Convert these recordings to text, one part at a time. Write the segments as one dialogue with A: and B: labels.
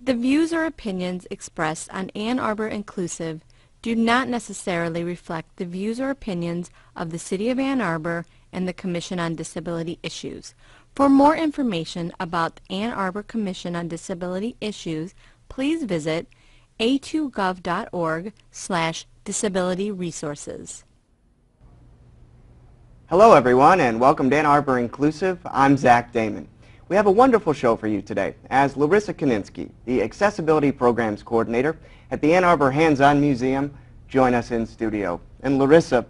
A: The views or opinions expressed on Ann Arbor Inclusive do not necessarily reflect the views or opinions of the City of Ann Arbor and the Commission on Disability Issues. For more information about the Ann Arbor Commission on Disability Issues, please visit a2gov.org/disability resources.
B: Hello everyone and welcome to Ann Arbor Inclusive. I'm Zach Damon. We have a wonderful show for you today as Larissa Kunynskyj, the Accessibility Programs Coordinator at the Ann Arbor Hands-on Museum, join us in studio. And Larissa,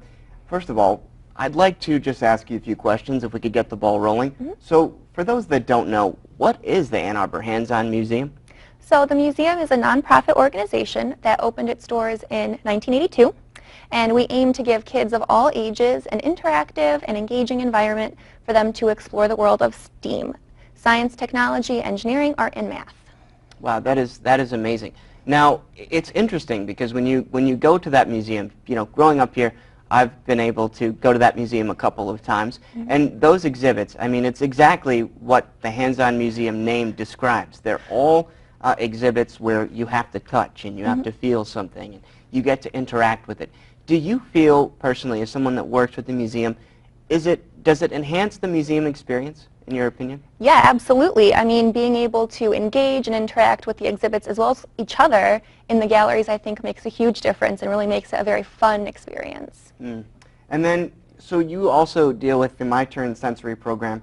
B: first of all, I'd like to just ask you a few questions if we could get the ball rolling. So for those that don't know, what is the Ann Arbor Hands-on Museum?
C: So the museum is a nonprofit organization that opened its doors in 1982, and we aim to give kids of all ages an interactive and engaging environment for them to explore the world of STEAM, science, technology, engineering, art, and math.
B: Wow, that is amazing. Now, it's interesting because when you go to that museum, you know, growing up here, I've been able to go to that museum a couple of times, and those exhibits, I mean, it's exactly what the Hands-on Museum name describes. They're all exhibits where you have to touch and you have to feel something and you get to interact with it. Do you feel personally, as someone that works with the museum, does it enhance the museum experience, in your opinion?
C: Yeah, absolutely. I mean, being able to engage and interact with the exhibits as well as each other in the galleries, I think, makes a huge difference and really makes it a very fun experience.
B: And then, so you also deal with the My Turn sensory program,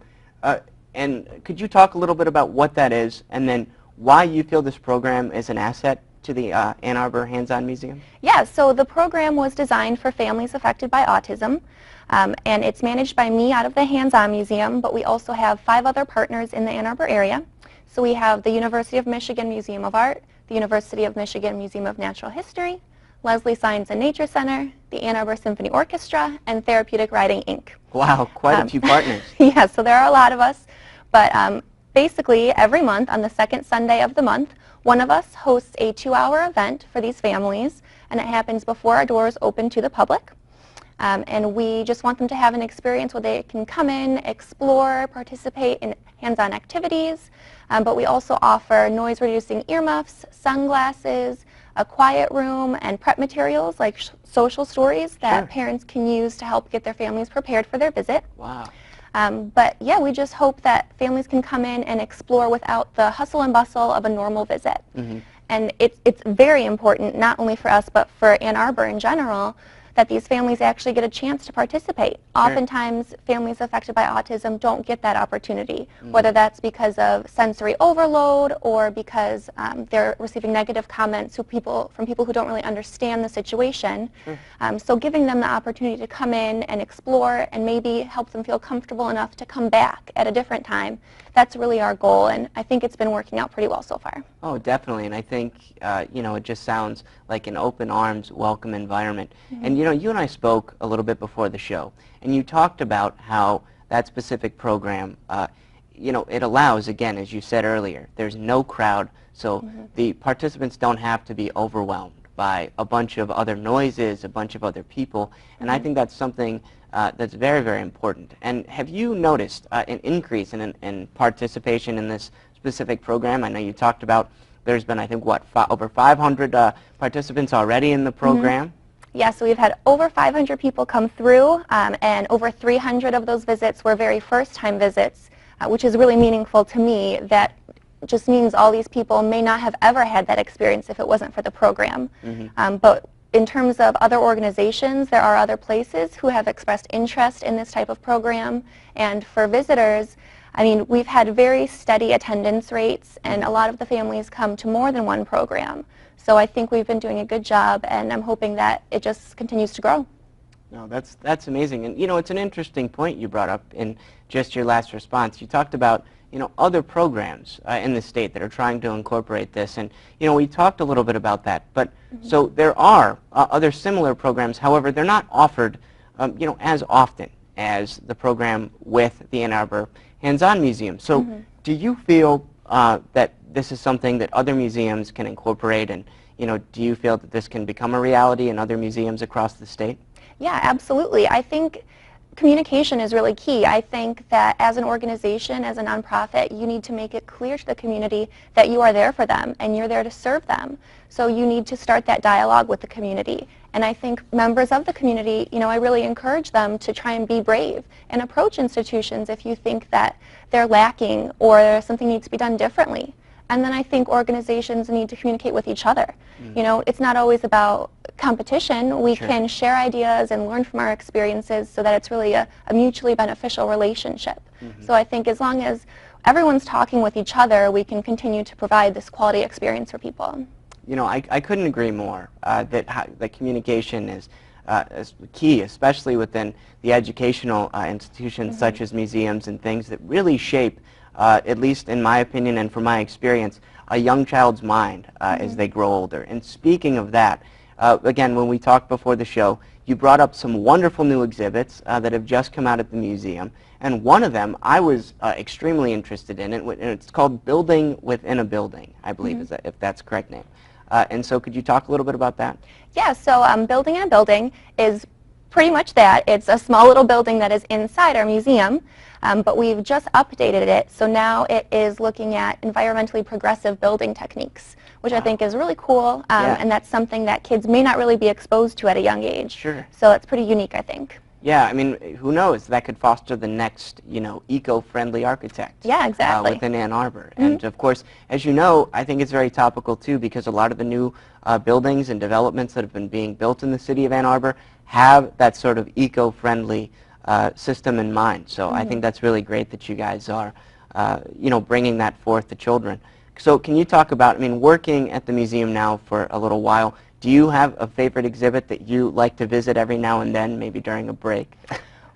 B: and could you talk a little bit about what that is and then why you feel this program is an asset to the Ann Arbor Hands-on Museum?
C: Yeah, so the program was designed for families affected by autism, and it's managed by me out of the Hands-on Museum, but we also have 5 other partners in the Ann Arbor area. So we have the University of Michigan Museum of Art, the University of Michigan Museum of Natural History, Leslie Science and Nature Center, the Ann Arbor Symphony Orchestra, and Therapeutic Riding, Inc.
B: Wow, quite a few partners.
C: Yeah, so there are a lot of us, but basically every month on the second Sunday of the month, one of us hosts a 2-hour event for these families, and it happens before our doors open to the public. And we just want them to have an experience where they can come in, explore, participate in hands-on activities, but we also offer noise-reducing earmuffs, sunglasses, a quiet room, and prep materials like social stories that parents can use to help get their families prepared for their visit.
B: Wow.
C: But yeah, we just hope that families can come in and explore without the hustle and bustle of a normal visit. And it's very important, not only for us, but for Ann Arbor in general, that these families actually get a chance to participate. Oftentimes, families affected by autism don't get that opportunity, whether that's because of sensory overload or because they're receiving negative comments from people who don't really understand the situation. So giving them the opportunity to come in and explore and maybe help them feel comfortable enough to come back at a different time, that's really our goal, and I think it's been working out pretty well so far.
B: Oh, definitely, and I think, you know, it just sounds like an open arms, welcome environment. And, you know, you and I spoke a little bit before the show, and you talked about how that specific program, you know, it allows, again, as you said earlier, there's no crowd, so the participants don't have to be overwhelmed by a bunch of other noises, a bunch of other people, and I think that's something that's very, very important. And have you noticed an increase in participation in this specific program? I know you talked about there's been, I think, what, over 500 participants already in the program?
C: Yeah, so we've had over 500 people come through, and over 300 of those visits were very first-time visits, which is really meaningful to me. That just means all these people may not have ever had that experience if it wasn't for the program. But in terms of other organizations, there are other places who have expressed interest in this type of program. And for visitors, I mean, we've had very steady attendance rates, and a lot of the families come to more than one program. So I think we've been doing a good job, and I'm hoping that it just continues to grow.
B: No, that's amazing. And, you know, it's an interesting point you brought up in just your last response. You talked about, you know, other programs in the state that are trying to incorporate this. And, you know, we talked a little bit about that. But so there are other similar programs. However, they're not offered, you know, as often as the program with the Ann Arbor Hands-on Museum. So do you feel that this is something that other museums can incorporate? And, you know, do you feel that this can become a reality in other museums across the state?
C: Yeah, absolutely. I think communication is really key. I think that as an organization, as a nonprofit, you need to make it clear to the community that you are there for them and you're there to serve them. So you need to start that dialogue with the community. And I think members of the community, you know, I really encourage them to try and be brave and approach institutions if you think that they're lacking or something needs to be done differently. And then I think organizations need to communicate with each other. You know, it's not always about competition. We can share ideas and learn from our experiences so that it's really a mutually beneficial relationship. So I think as long as everyone's talking with each other, we can continue to provide this quality experience for people.
B: You know, I couldn't agree more that communication is key, especially within the educational institutions such as museums and things that really shape, at least in my opinion and from my experience, a young child's mind as they grow older. And speaking of that, again, when we talked before the show, you brought up some wonderful new exhibits that have just come out at the museum. And one of them I was extremely interested in, and it's called Building Within a Building, I believe, is that, if that's the correct name. And so could you talk a little bit about that?
C: Yeah, so Building in a Building is pretty much that. It's a small little building that is inside our museum, but we've just updated it, so now it is looking at environmentally progressive building techniques, which I think is really cool, and that's something that kids may not really be exposed to at a young age.
B: Sure.
C: So it's pretty unique, I think.
B: Yeah, I mean, who knows? That could foster the next, you know, eco-friendly architect.
C: Yeah, exactly.
B: Within Ann Arbor. And of course, as you know, I think it's very topical too, because a lot of the new buildings and developments that have been being built in the city of Ann Arbor have that sort of eco-friendly system in mind. So I think that's really great that you guys are, you know, bringing that forth to children. So can you talk about, I mean, working at the museum now for a little while, do you have a favorite exhibit that you like to visit every now and then, maybe during a break?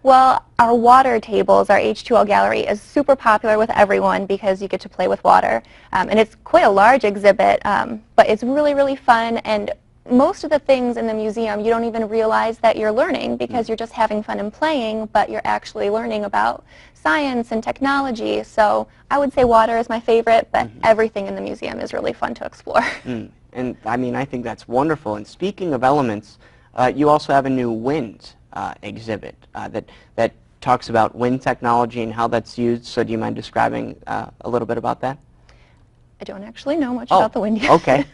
C: Well, our water tables, our H2O gallery, is super popular with everyone because you get to play with water. And it's quite a large exhibit, but it's really, really fun. And most of the things in the museum, you don't even realize that you're learning because you're just having fun and playing, but you're actually learning about science and technology. So I would say water is my favorite, but everything in the museum is really fun to explore.
B: And I mean, I think that's wonderful. And speaking of elements, you also have a new wind exhibit that talks about wind technology and how that's used. So do you mind describing a little bit about that?
C: I don't actually know much about the wind yet.
B: Okay.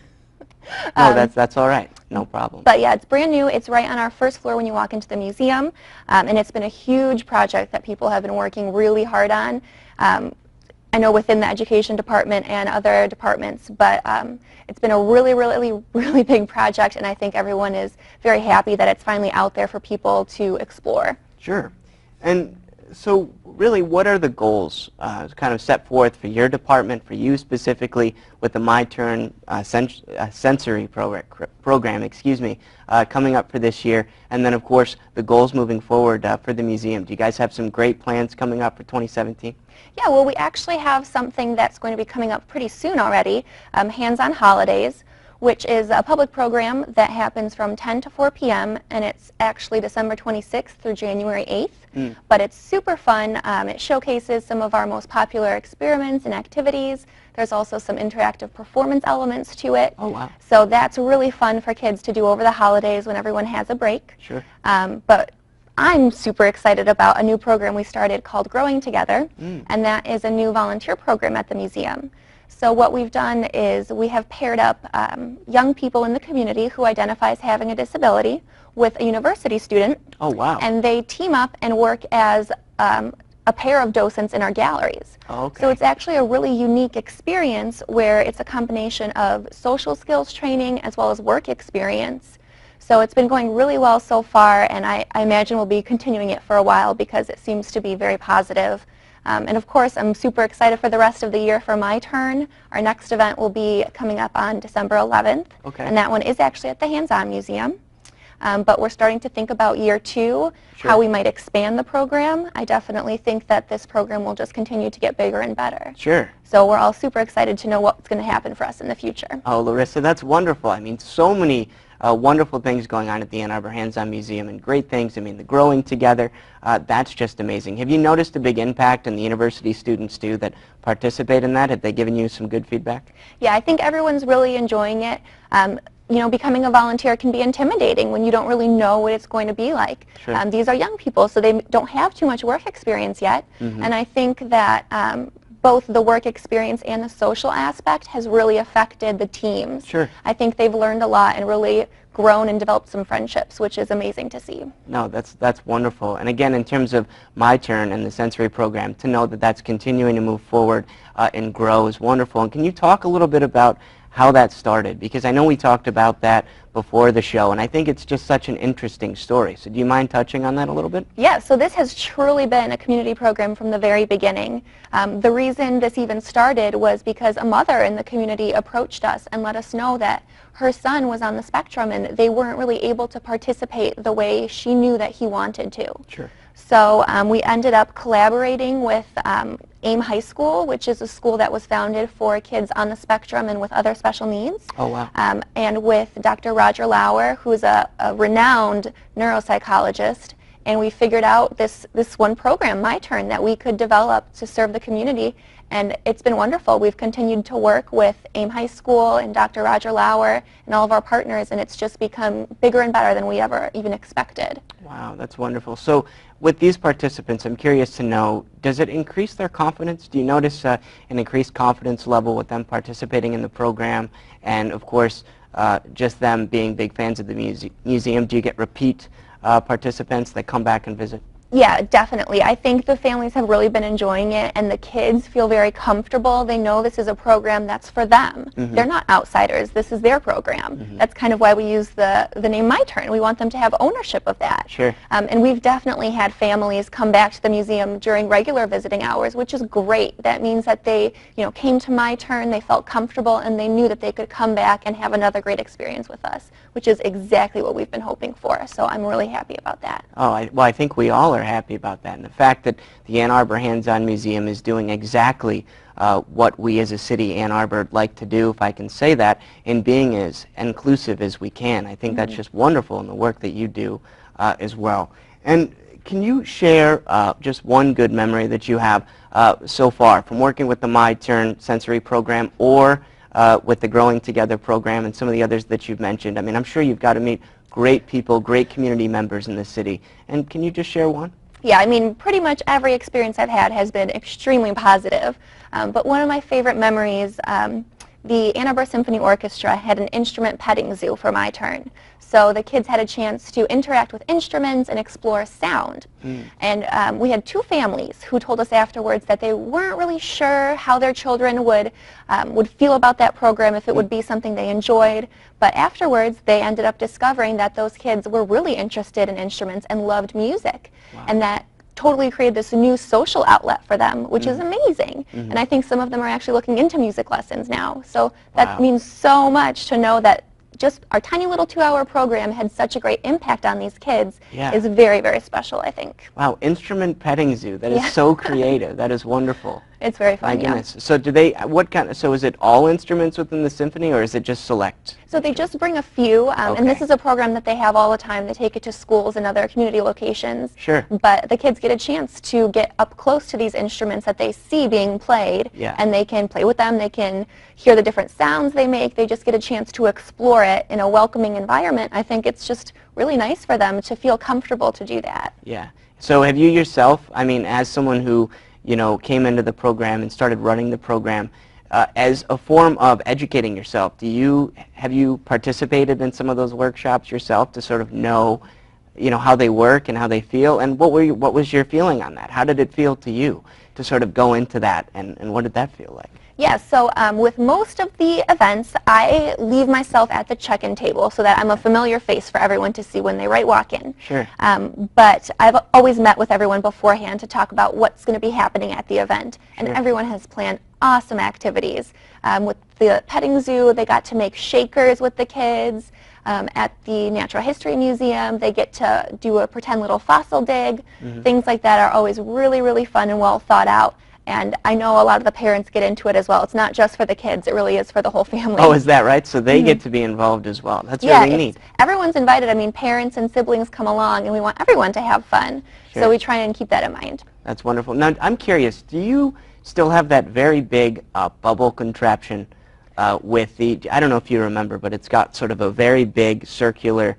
B: No, that's all right. No problem.
C: But yeah, it's brand new. It's right on our first floor when you walk into the museum. And it's been a huge project that people have been working really hard on. I know within the education department and other departments, but it's been a really, really, really big project, and I think everyone is very happy that it's finally out there for people to explore.
B: Sure. And so really, what are the goals kind of set forth for your department, for you specifically, with the My Turn sensory program, excuse me, coming up for this year, and then of course the goals moving forward for the museum? Do you guys have some great plans coming up for 2017?
C: Yeah, well, we actually have something that's going to be coming up pretty soon already, Hands-on Holidays, which is a public program that happens from 10 to 4 p.m. and it's actually December 26th through January 8th. But it's super fun. It showcases some of our most popular experiments and activities. There's also some interactive performance elements to it.
B: Oh, wow.
C: So that's really fun for kids to do over the holidays when everyone has a break.
B: Sure.
C: But I'm super excited about a new program we started called Growing Together, and that is a new volunteer program at the museum. So what we've done is we have paired up young people in the community who identify as having a disability with a university student.
B: Oh, wow.
C: And they team up and work as a pair of docents in our galleries.
B: Oh, okay.
C: So it's actually a really unique experience where it's a combination of social skills training as well as work experience. So it's been going really well so far, and I imagine we'll be continuing it for a while because it seems to be very positive. And of course, I'm super excited for the rest of the year for My Turn. Our next event will be coming up on December 11th, and that one is actually at the Hands-on Museum. But we're starting to think about year 2, how we might expand the program. I definitely think that this program will just continue to get bigger and better.
B: Sure.
C: So we're all super excited to know what's going to happen for us in the future.
B: Oh, Larissa, that's wonderful. I mean, so many wonderful things going on at the Ann Arbor Hands-on Museum, and great things. I mean, the Growing Together, that's just amazing. Have you noticed a big impact in the university students, too, that participate in that? Have they given you some good feedback?
C: Yeah, I think everyone's really enjoying it. becoming a volunteer can be intimidating when you don't really know what it's going to be like.
B: Sure.
C: These are young people, so they don't have too much work experience yet, and I think that both the work experience and the social aspect has really affected the teams.
B: Sure.
C: I think they've learned a lot and really grown and developed some friendships, which is amazing to see.
B: No, that's wonderful. And again, in terms of My Turn and the sensory program, to know that that's continuing to move forward and grow is wonderful. And can you talk a little bit about how that started? Because I know we talked about that before the show, and I think it's just such an interesting story. So do you mind touching on that a little bit?
C: Yeah, so this has truly been a community program from the very beginning. The reason this even started was because a mother in the community approached us and let us know that her son was on the spectrum and they weren't really able to participate the way she knew that he wanted to.
B: Sure.
C: So we ended up collaborating with AIM High School, which is a school that was founded for kids on the spectrum and with other special needs.
B: Oh, wow.
C: And with Dr. Roger Lauer, who's a renowned neuropsychologist. And we figured out this one program, My Turn, that we could develop to serve the community. And it's been wonderful. We've continued to work with AIM High School and Dr. Roger Lauer and all of our partners, and it's just become bigger and better than we ever even expected.
B: Wow, that's wonderful. So with these participants, I'm curious to know, does it increase their confidence? Do you notice an increased confidence level with them participating in the program? And of course, just them being big fans of the museum, do you get repeat participants that come back and visit?
C: Yeah, definitely. I think the families have really been enjoying it, and the kids feel very comfortable. They know this is a program that's for them. They're not outsiders. This is their program. That's kind of why we use the name My Turn. We want them to have ownership of that.
B: Sure.
C: And we've definitely had families come back to the museum during regular visiting hours, which is great. That means that they, came to My Turn, they felt comfortable, and they knew that they could come back and have another great experience with us, which is exactly what we've been hoping for. So I'm really happy about that.
B: Oh, I think we all are happy about that. And the fact that the Ann Arbor Hands-on Museum is doing exactly what we as a city, Ann Arbor, like to do, if I can say that, in being as inclusive as we can. I think that's just wonderful in the work that you do as well. And can you share just one good memory that you have so far from working with the My Turn sensory program or with the Growing Together program and some of the others that you've mentioned? I mean, I'm sure you've got to meet great people, great community members in the city. And can you just share one?
C: Yeah, I mean, pretty much every experience I've had has been extremely positive. But one of my favorite memories, the Ann Arbor Symphony Orchestra had an instrument petting zoo for My Turn. So the kids had a chance to interact with instruments and explore sound. And we had two families who told us afterwards that they weren't really sure how their children would feel about that program, if it would be something they enjoyed. But afterwards, they ended up discovering that those kids were really interested in instruments and loved music.
B: Wow.
C: And that totally created this new social outlet for them, which is amazing. And I think some of them are actually looking into music lessons now. So that means so much to know that just our tiny little 2-hour program had such a great impact on these kids is very, very special, I think.
B: Wow, instrument petting zoo. That is so creative. That is wonderful.
C: It's very fun,
B: My goodness. So do they, so is it all instruments within the symphony, or is it just select?
C: So they just bring a few, and this is a program that they have all the time. They take it to schools and other community locations.
B: Sure.
C: But the kids get a chance to get up close to these instruments that they see being played, and they can play with them. They can hear the different sounds they make. They just get a chance to explore it in a welcoming environment. I think it's just really nice for them to feel comfortable to do that.
B: Yeah. So have you yourself, I mean, as someone who came into the program and started running the program, as a form of educating yourself, have you participated in some of those workshops yourself to sort of know, how they work and how they feel? And what was your feeling on that? How did it feel to you to sort of go into that, and what did that feel like?
C: Yeah, so with most of the events, I leave myself at the check-in table so that I'm a familiar face for everyone to see when they walk in.
B: Sure.
C: But I've always met with everyone beforehand to talk about what's going to be happening at the event. And everyone has planned awesome activities. With the petting zoo, they got to make shakers with the kids. At the Natural History Museum, they get to do a pretend little fossil dig. Things like that are always really, really fun and well thought out. And I know a lot of the parents get into it as well. It's not just for the kids, it really is for the whole family.
B: Oh, is that right? So they get to be involved as well. That's really neat.
C: Everyone's invited. I mean, parents and siblings come along, and we want everyone to have fun. So we try and keep that in mind.
B: That's wonderful. Now, I'm curious, do you still have that very big bubble contraption with the, I don't know if you remember, but it's got sort of a very big circular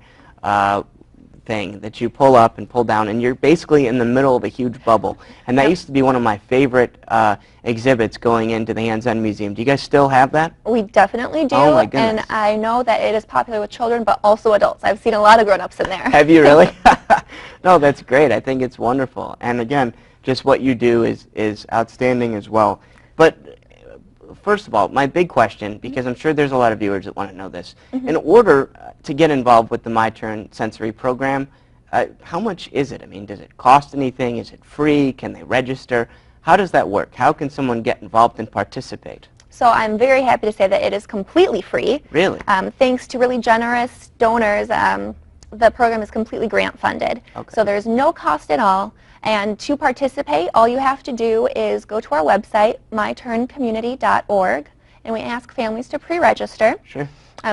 B: thing that you pull up and pull down, and you're basically in the middle of a huge bubble. And that used to be one of my favorite exhibits going into the Hands-on Museum. Do you guys still have that?
C: We definitely do.
B: Oh my goodness.
C: And I know that it is popular with children, but also adults. I've seen a lot of grown-ups in there.
B: Have you really? No, that's great. I think it's wonderful. And again, just what you do is outstanding as well. But first of all, my big question, because I'm sure there's a lot of viewers that want to know this, in order to get involved with the My Turn Sensory program, how much is it? I mean, does it cost anything? Is it free? Can they register? How does that work? How can someone get involved and participate?
C: So I'm very happy to say that it is completely free.
B: Really?
C: Thanks to really generous donors, the program is completely grant funded.
B: Okay.
C: So there's no cost at all. And to participate, all you have to do is go to our website, myturncommunity.org, and we ask families to pre-register.
B: Sure.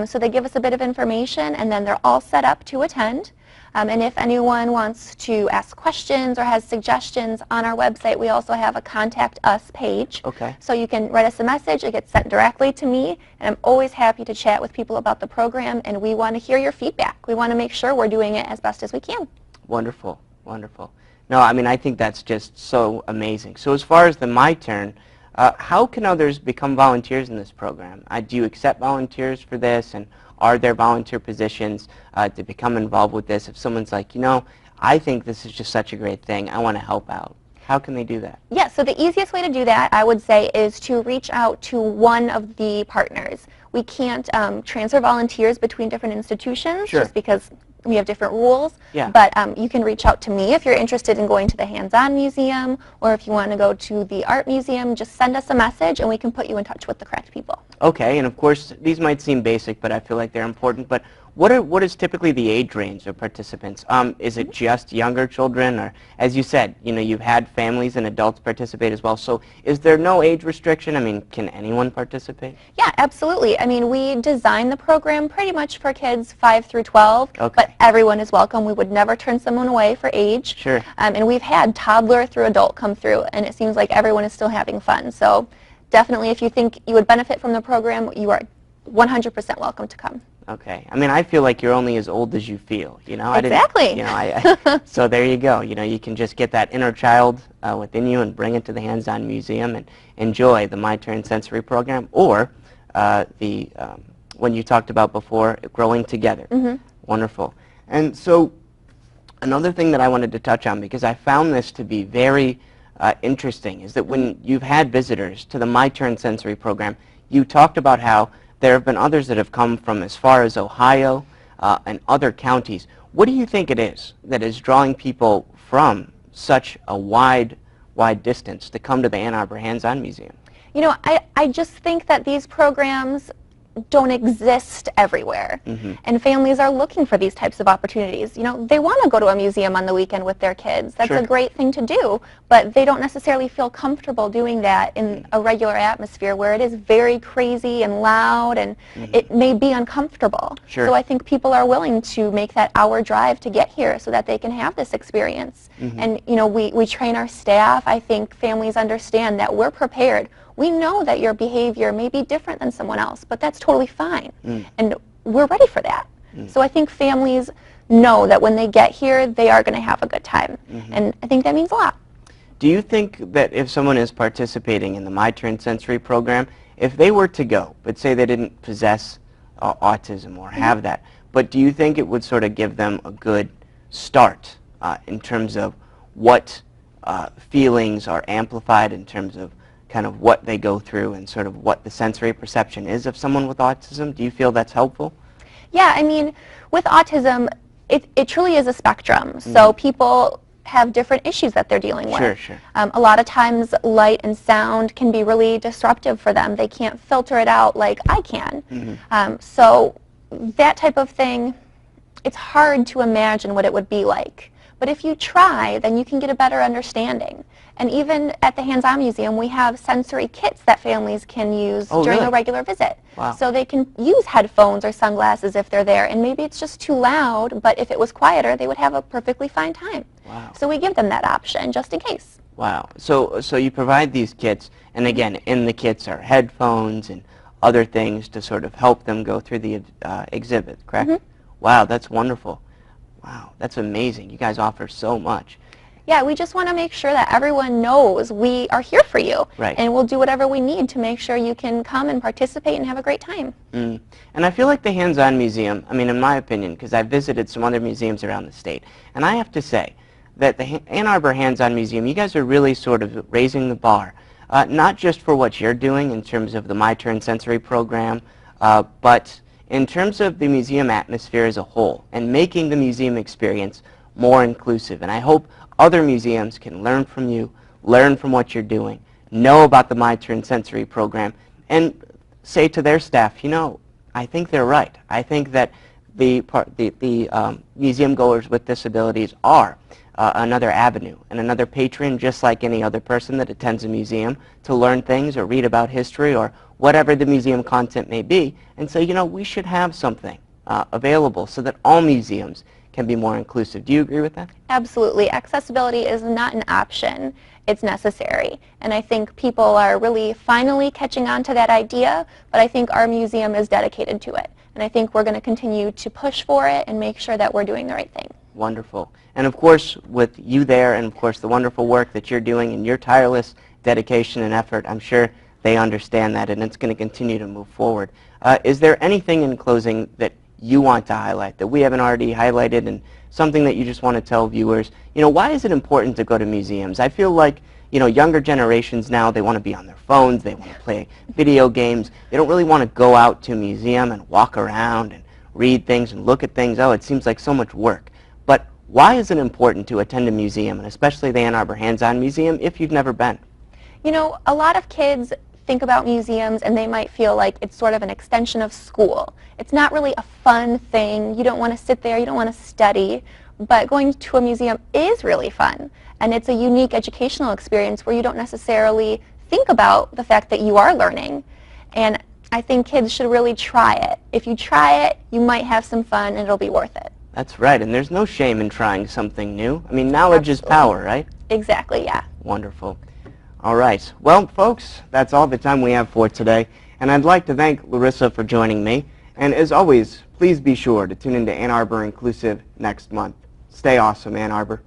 C: So they give us a bit of information, and then they're all set up to attend. And if anyone wants to ask questions or has suggestions on our website, we also have a Contact Us page.
B: Okay.
C: So you can write us a message. It gets sent directly to me, and I'm always happy to chat with people about the program, and we want to hear your feedback. We want to make sure we're doing it as best as we can.
B: Wonderful. Wonderful. No, I mean, I think that's just so amazing. So as far as the My Turn, how can others become volunteers in this program? Do you accept volunteers for this, and are there volunteer positions to become involved with this? If someone's like, you know, I think this is just such a great thing, I want to help out. How can they do that?
C: Yeah, so the easiest way to do that, I would say, is to reach out to one of the partners. We can't transfer volunteers between different institutions just because we have different rules, but you can reach out to me if you're interested in going to the Hands-on Museum, or if you want to go to the Art Museum, just send us a message and we can put you in touch with the correct people.
B: Okay, and of course, these might seem basic, but I feel like they're important. But what is typically the age range of participants? Is it just younger children, or, as you said, you know, you've had families and adults participate as well, so is there no age restriction? I mean, can anyone participate?
C: Yeah, absolutely. I mean, we designed the program pretty much for kids 5 through 12, but everyone is welcome. We would never turn someone away for age.
B: Sure.
C: And we've had toddler through adult come through, and it seems like everyone is still having fun. So definitely, if you think you would benefit from the program, you are 100% welcome to come.
B: Okay. I mean, I feel like you're only as old as you feel, you know?
C: Exactly.
B: You know, so there you go. You know, you can just get that inner child within you and bring it to the Hands-on Museum and enjoy the My Turn Sensory program, or when you talked about before, Growing Together. Wonderful. And so another thing that I wanted to touch on, because I found this to be very interesting, is that when you've had visitors to the My Turn Sensory program, you talked about how there have been others that have come from as far as Ohio and other counties. What do you think it is that is drawing people from such a wide distance to come to the Ann Arbor Hands-on Museum?
C: You know, I just think that these programs don't exist everywhere. And families are looking for these types of opportunities. You know, they want to go to a museum on the weekend with their kids. That's a great thing to do, but they don't necessarily feel comfortable doing that in a regular atmosphere where it is very crazy and loud, and it may be uncomfortable. So I think people are willing to make that hour drive to get here so that they can have this experience. And, you know, we train our staff. I think families understand that we're prepared. We know that your behavior may be different than someone else, but that's totally fine. And we're ready for that. So I think families know that when they get here, they are going to have a good time. And I think that means a lot.
B: Do you think that if someone is participating in the My Turn Sensory program, if they were to go, but say they didn't possess autism or have that, but do you think it would sort of give them a good start in terms of what feelings are amplified, in terms of kind of what they go through and sort of what the sensory perception is of someone with autism? Do you feel that's helpful?
C: Yeah, I mean, with autism, it truly is a spectrum. So people have different issues that they're dealing with. A lot of times light and sound can be really disruptive for them. They can't filter it out like I can. So that type of thing, it's hard to imagine what it would be like. But if you try, then you can get a better understanding. And even at the Hands-on Museum, we have sensory kits that families can use during a regular visit. So they can use headphones or sunglasses if they're there, and maybe it's just too loud, but if it was quieter, they would have a perfectly fine time. So we give them that option, just in case.
B: So you provide these kits, and again, in the kits are headphones and other things to sort of help them go through the exhibit, correct?
C: Mhm.
B: Wow, that's wonderful. Wow, that's amazing. You guys offer so much.
C: Yeah, we just want to make sure that everyone knows we are here for you.
B: Right.
C: And we'll do whatever we need to make sure you can come and participate and have a great time.
B: Mm. And I feel like the Hands-On Museum, I mean, in my opinion, because I've visited some other museums around the state, and I have to say that the Ann Arbor Hands-On Museum, you guys are really sort of raising the bar, not just for what you're doing in terms of the My Turn Sensory program, but in terms of the museum atmosphere as a whole, and making the museum experience more inclusive. And I hope other museums can learn from you, learn from what you're doing, know about the My Turn Sensory program, and say to their staff, you know, I think they're right. I think that the museum goers with disabilities are another avenue and another patron, just like any other person that attends a museum, to learn things or read about history or whatever the museum content may be, and say, you know, we should have something available so that all museums can be more inclusive. Do you agree with that?
C: Absolutely. Accessibility is not an option. It's necessary. And I think people are really finally catching on to that idea, but I think our museum is dedicated to it. And I think we're going to continue to push for it and make sure that we're doing the right thing.
B: Wonderful. And of course, with you there and of course the wonderful work that you're doing and your tireless dedication and effort, I'm sure they understand that and it's going to continue to move forward. Is there anything in closing that you want to highlight that we haven't already highlighted, and something that you just want to tell viewers? You know, why is it important to go to museums? I feel like, you know, younger generations now, they want to be on their phones, they want to play video games, they don't really want to go out to a museum and walk around and read things and look at things. Oh, it seems like so much work. But why is it important to attend a museum, and especially the Ann Arbor Hands-On Museum, if you've never been?
C: You know, a lot of kids think about museums and they might feel like it's sort of an extension of school. It's not really a fun thing. You don't want to sit there, you don't want to study, but going to a museum is really fun. And it's a unique educational experience where you don't necessarily think about the fact that you are learning. And I think kids should really try it. If you try it, you might have some fun and it'll be worth it.
B: That's right, and there's no shame in trying something new. I mean, knowledge is power, right?
C: Exactly, yeah.
B: Wonderful. All right. Well, folks, that's all the time we have for today. And I'd like to thank Larissa for joining me. And as always, please be sure to tune into Ann Arbor Inclusive next month. Stay awesome, Ann Arbor.